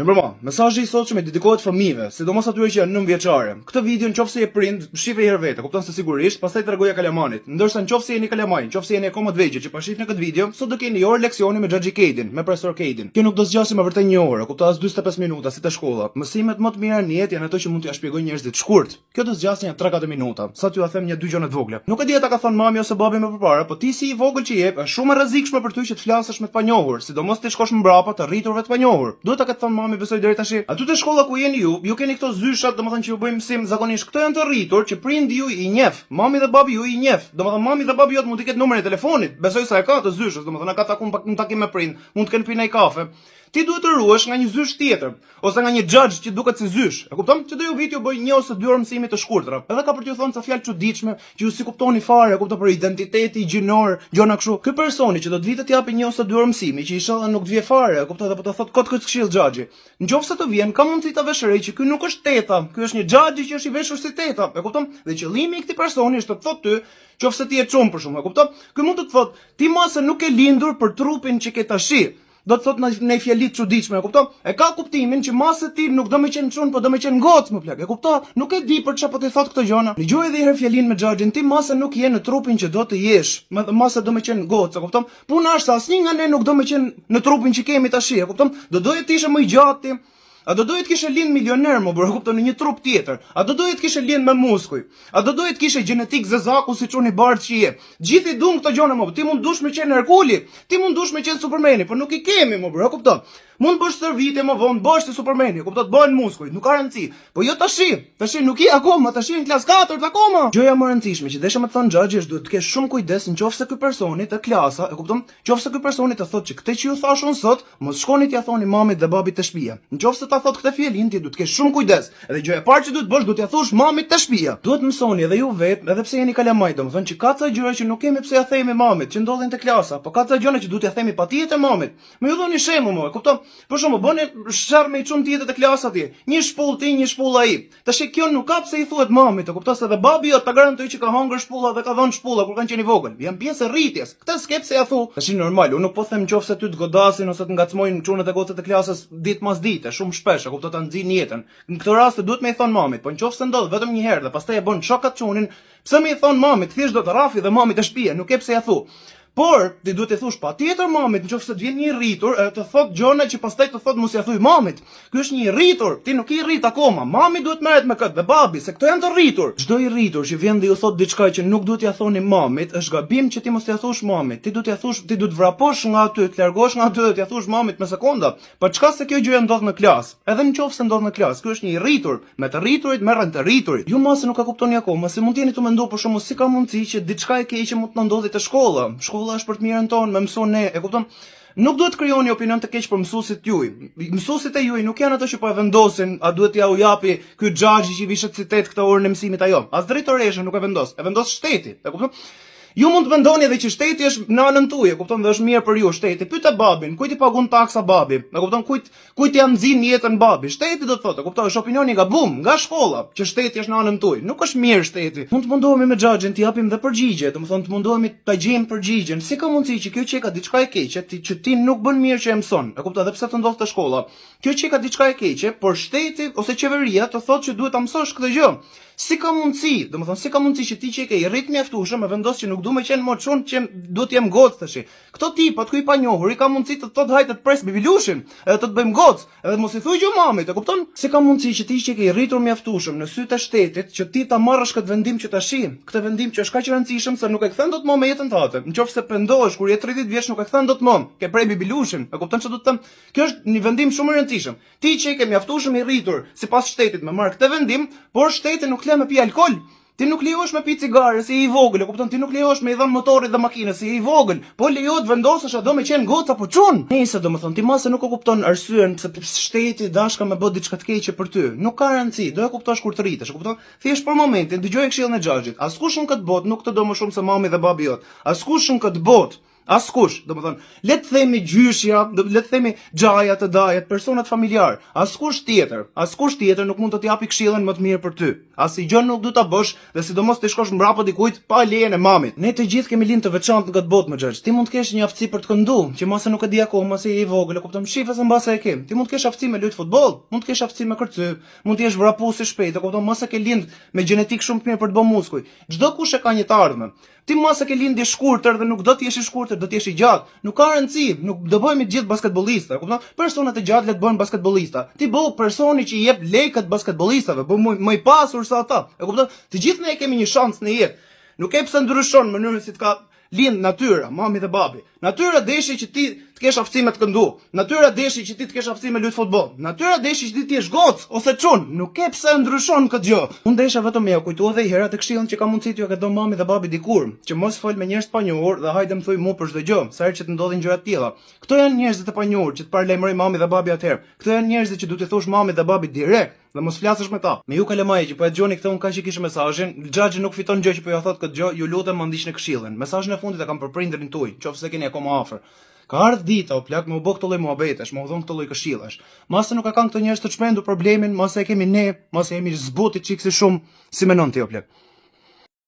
Mirëmbrëma, mesazhi i sotshëm dedikohet fëmijëve, sidomos atyre që janë 9 vjeçare. Këtë video nëse je prind, shifë herë vetë, kupton se sigurisht, pastaj tregoja kalamanit. Ndërsa nëse jeni kalamaj, nëse jeni akoma të vegjël që pa shifë në këtë video, sot do keni një orë leksioni me Xhaxhi Kedin, me profesor Kedin. Kjo nuk do zgjasë më vërtet një orë, kupton as 45 minuta si te shkolla. Mësimet më të mira në jetë janë ato që mund t'ia shpjegoj njerëzit shkurt. Kjo do zgjasë një 3-4 minuta. Sa t'ju them një 2 gjëra të vogla. Nuk e di ata ka thënë mami ose babi më përpara, po ti si i vogël që jep, është shumë e rrezikshme për ty që të flasësh me të panjohur, sidomos ti shkosh mbrapa të rriturve të panjohur. Duhet ta ketë thënë mami besoj deri tash. Aty te shkolla ku jeni ju keni këto zyshat, domethënë që ju bëjmë mësim zakonisht. Këto janë të rritur që prindi ju i njeh, mami dhe babi ju i njeh. Domethënë mami dhe babi jot mund të ketë numrin e telefonit. Besoj se e ka të zyshës, domethënë ka takim me prind, mund të kenë pinë kafe. Ti duhet të ruhesh nga një zysh tjetër, ose nga një xhaxh që duket si zysh. E kupton? Që do ju vit ju bëj 1 ose 2 orë mësimi të shkurtra. Edhe ka për t'ju thënë ca fjalë çuditshme që ju si kuptoni fare, kupton për identiteti gjinor, gjona kështu. Ky personi që do të vitë të japë 1 ose 2 orë mësimi, që inshallah nuk të vije fare, kupton, apo të thotë kot këtë këshill xhaxhi. Nëse të vjen, ka mundësi ta vesh re që ky nuk është teta, ky është një xhaxhi që është i veshur si teta. E kupton? Dhe qëllimi i këtij personi është të thotë ty, nëse ti je çum për shkak, e kupton? Ky mund të thotë, ti mase nuk e lindur për trupin që ke tashi. Do të thotë në fjali të çuditshme, e kupton? E ka kuptimin që masë ti nuk do më qenë çun, po do më qenë gocë më plak. E kupton? Nuk e di për çfarë po të thotë këtë gjëna. Dëgjoj edhe një herë fjalin me xhaxhin, ti masë nuk je në trupin që do të jesh. Masë do më qenë gocë, e kupton? Puna është se asnjë nga ne nuk do më qenë në trupin që kemi tash, e kupton? Do doje të ishe më i gjatë. A do doje të kishe lind milioner më bërë, kupton, në një trup tjetër? A do doje të kishe lind me muskuj? A do doje të kishe gjenetik zezaku si çuni bardh që je? Gjithë i dum këto gjëra më. Ti mund dush me qenë Herkuli, ti mund dush me qenë Supermani, por nuk i kemi më bërë, kupton? Mund bësh stërvitje më vonë, bësh si Supermani, kupton, të bëhen muskuj, nuk ka rëndësi. Po jo tash. Tash nuk i akoma, tash në klasë 4 akoma. Gjëja më e rëndësishme që desha më të thon xhaxhi është duhet të kesh shumë kujdes nëse ky personi të klasa, e kupton? Nëse ky personi të thotë që këtë që ju thash unë sot, mos shkoni t'ia thoni mamit dhe babit të shtëpia. Nëse ta thotë këtë fjalin, ti duhet të kesh shumë kujdes. Edhe gjëja e parë që duhet bësh, duhet t'ia thosh mamit të shtëpia. Duhet mësoni edhe ju vetë, edhe pse jeni kalamaj, domethënë që ka ca gjëra që nuk kemi pse ja themi mamit, që ndodhin te klasa, po ka ca gjëra që duhet t'ia themi patjetër mamit. Më ju dhoni shembull, më, e kupton? Për shembull, bëni shërr me çun tjetër te klasa atje. Një shpull ti, një shpull ai. Tash kjo nuk ka pse i thuhet mamit, e kupton se edhe babi jot ta garantoj që ka hongër shpulla dhe ka dhënë shpulla kur kanë qenë vogël. Janë pjesë e rritjes. Këtë skep se ja thu. Tash normal, unë nuk po them nëse ty të godasin ose të ngacmojnë çunat e gocët e klasës ditë pas dite, shumë shpesh, e kupton, ta nxjin jetën. Në këtë rast duhet më i thon mamit, po nëse ndodh vetëm një herë dhe pastaj e bën çokat çunin, pse më i thon mamit, thjesht do të rrafi dhe mamit të shtëpia, nuk e pse ja thu. Por ti duhet të thosh patjetër mamit nëse të vjen një rritur, të thotë gjëna që pastaj të thotë mos ia thuj mamit. Ky është një i rritur, ti nuk i rrit akoma. Mami duhet merret me këtë dhe babi, se këto janë të rritur. Çdo i rritur që vjen dhe ju thotë diçka që nuk duhet t'ia thoni mamit, është gabim që ti mos t'ia thush mamit. Ti duhet t'ia thush, ti duhet vraposh nga aty, të largosh nga aty dhe t'ia thush mamit me sekonda. Po çka se kjo gjë ndodh në klas? Edhe nëse ndodh në klas, ky është një i rritur, me të rriturit merren të rriturit. Ju mos nuk e kuptoni akoma, se mund t'jeni të menduar për shkakun si ka mundësi që diçka e keqe mund të ndodhi te shkolla. Shkolla është për të mirën tonë, me mëson ne, e kupton? Nuk duhet krijoni opinion të keq për mësuesit juaj. Mësuesit e juaj nuk janë ato që po e vendosin, a duhet t'ia u japi ky xhaxhi që vishet si tet këtë orën e mësimit ajo. As drejtoresha nuk e vendos, e vendos shteti, e kupton? Ju mund të mendoni edhe që shteti është në anën tuaj, e kupton, dhe është mirë për ju shteti. Pyet babin, kujt i pagon taksa babi? E kupton, kujt ja nxin jetën babi? Shteti do të thotë, e kupton, është opinioni gabum nga shkolla, që shteti është në anën tuaj. Nuk është mirë shteti. Mund të mundohemi me xhaxhin të japim dhe përgjigje, domethënë të mundohemi ta gjejmë përgjigjen. Si ka mundësi që kjo që ka diçka e keqe, që ti nuk bën mirë që e mëson. E kupton, edhe pse të ndodh te shkolla. Kjo që ka diçka e keqe, por shteti ose qeveria të thotë që duhet ta mësosh këtë gjë. Si ka mundësi, domethënë si ka mundësi që ti që ke i rrit mjaftueshëm e vendos që nuk du me qenë më çun që duhet jem gocë tash. Këto tipat ku i panjohur i ka mundësi të thotë hajtë të pres bibilushin, edhe të bëjmë gocë, edhe mos i thuj gjë mamit, e kupton? Si ka mundësi që ti që ke i rritur mjaftueshëm në sytë e shtetit që ti ta marrësh këtë vendim që tash, këtë vendim që është kaq i rëndësishëm se nuk e kthen dot më me jetën tënde. Nëse pendohesh kur je 30 vjeç nuk e kthen dot më, ke prej bibilushin, e kupton çfarë do të them? Kjo është një vendim shumë i rëndësishëm. Ti që ke mjaftueshëm i rritur sipas shtetit me marr këtë vendim, por shteti nuk me pi alkool. Ti nuk lejohesh me pi cigare si i vogël, e kupton? Ti nuk lejohesh me i dhën motorit dhe makinës si i vogël, po lejohet vendosësh a do me qenë goca apo çun. Nëse domethënë ti mase nuk e kupton arsyen pse shteti dashka me bë diçka të keqe për ty. Nuk ka rëndësi, do e kuptosh kur të rritesh, e kupton? Thjesht për momentin dëgjoj këshillin e xhaxhit. Askush në këtë botë nuk të do më shumë se mami dhe babi jot. Askush në këtë botë Askush, domethënë, le të themi gjyshja, le të themi xhaja të dajat, personat familjar, askush tjetër nuk mund të t'japi këshillën më të mirë për ty. Asgjë nuk du ta bësh dhe sidomos të shkosh mbrapa dikujt pa lejen e mamit. Ne të gjithë kemi lind të veçantë në këtë botë, më xhax. Ti mund të kesh një aftësi për të kënduar, që mos e nuk e di akoma, mos e je i vogël, e kupton, shifës e mbase e ke. Ti mund të kesh aftësi me lut futboll, mund të kesh aftësi me kërcy, mund të jesh vrapus i shpejt, e kupton, mos e ke lind me gjenetik shumë të mirë për të bërë muskuj. Çdo kush e ka një të ardhmë. Ti mos e ke lind i shkurtër dhe nuk do të jesh i shkurtër, do të jesh i gjatë. Nuk ka rëndësi, nuk do bëhemi të gjithë basketbollistë, e kupton? Personat e gjatë le të bëhen basketbollista. Ti bëu personi që i jep lekët basketbollistave, bëu më i pasur se ata. E kupton? Të gjithë ne kemi një shans në jetë. Nuk e pse ndryshon mënyrën si të ka lind natyra, mami dhe babi. Natyra deshi që ti të kesh aftësi me të këndu. Natyra deshi që ti të kesh aftësi me lut futboll. Natyra deshi që ti të jesh goc ose çun. Nuk e pse ndryshon këtë gjë. Unë desha vetëm ja kujtua edhe herë atë këshillën që ka mundësi t'ju ka dhënë mami dhe babi dikur, që mos fol me njerëz të panjohur dhe hajde më thuj mua për çdo gjë, sa herë që të ndodhin gjëra të tilla. Këto janë njerëzit e panjohur që të paralajmëroj mami dhe babi atëherë. Këto janë njerëzit që duhet të thosh mami dhe babi direkt dhe mos flasësh me ta. Me ju kalamaje që po e dëgjoni këtë, unë kaq që kishë mesazhin, Xhaxhi nuk fiton gjë që po ja thot këtë gjë, ju lutem më ndiqni këshillën. Mesazhin e fundit e kam për prindërin tuaj, nëse keni akoma afër. Ka ardhur dita o plak me u bë këto lloj muhabetesh, më u dhon këto lloj këshillash. Mos nuk e kanë këto njerëz të çmendur problemin, mos e kemi ne, mos e jemi zbuti çiksi shumë, si mendon ti o plak.